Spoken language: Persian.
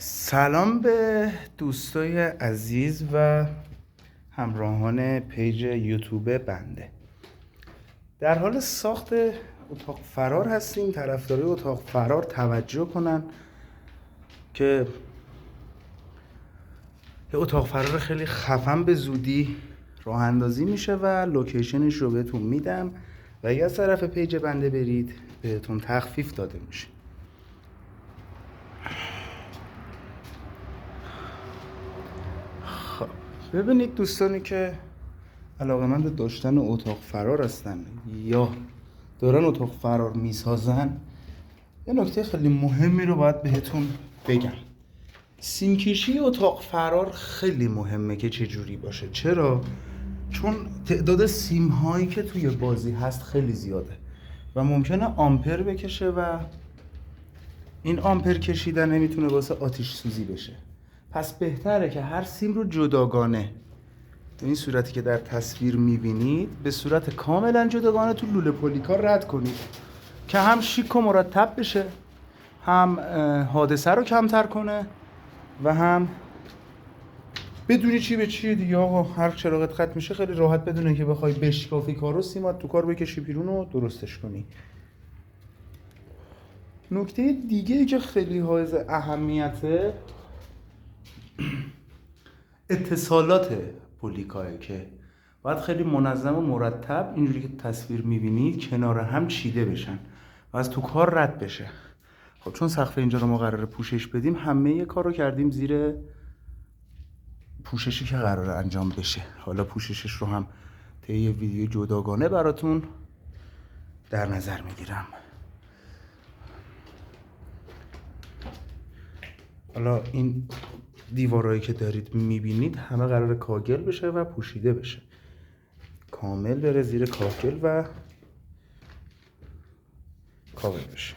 سلام به دوستای عزیز و همراهان پیج یوتیوب بنده. در حال ساخت اتاق فرار هستیم. طرفدارای اتاق فرار توجه کنن که یه اتاق فرار خیلی خفن به زودی راه اندازی میشه و لوکیشنش رو بهتون میدم و اگه از طرف پیج بنده برید بهتون تخفیف داده میشه. ببینید دوستانی که علاقه‌مند داشتن اتاق فرار هستن یا دارن اتاق فرار میسازن، یه نکته خیلی مهمی رو باید بهتون بگم. سیمکشی اتاق فرار خیلی مهمه که چجوری باشه. چرا؟ چون تعداد سیم هایی که توی بازی هست خیلی زیاده و ممکنه آمپر بکشه و این آمپر کشیدن نمیتونه واسه آتش سوزی بشه. پس بهتره که هر سیم رو جداگانه به این صورتی که در تصویر میبینید به صورت کاملا جداگانه تو لوله پلیکار رد کنید که هم شیک و مرتب بشه، هم حادثه رو کمتر کنه و هم بدونی چی به چیه دیگه. آقا هر چراغت قطع میشه خیلی راحت بدونه که بخوای بشکافی کارو سیمات تو کار بکشی بیرون و درستش کنی. نکته دیگه ای که خیلی حائز اهمیته اتصالات پلیکاه که باید خیلی منظم و مرتب اینجوری که تصویر میبینید کنار هم چیده بشن و از تو کار رد بشه. خب چون سقف اینجا رو ما قراره پوشش بدیم، همه کار رو کردیم زیر پوششی که قراره انجام بشه. حالا پوششش رو هم طی ویدیو جداگانه براتون در نظر میگیرم. حالا این دیوارایی که دارید میبینید همه قراره کاگل بشه و پوشیده بشه، کامل بره زیر کاگل و کاور بشه.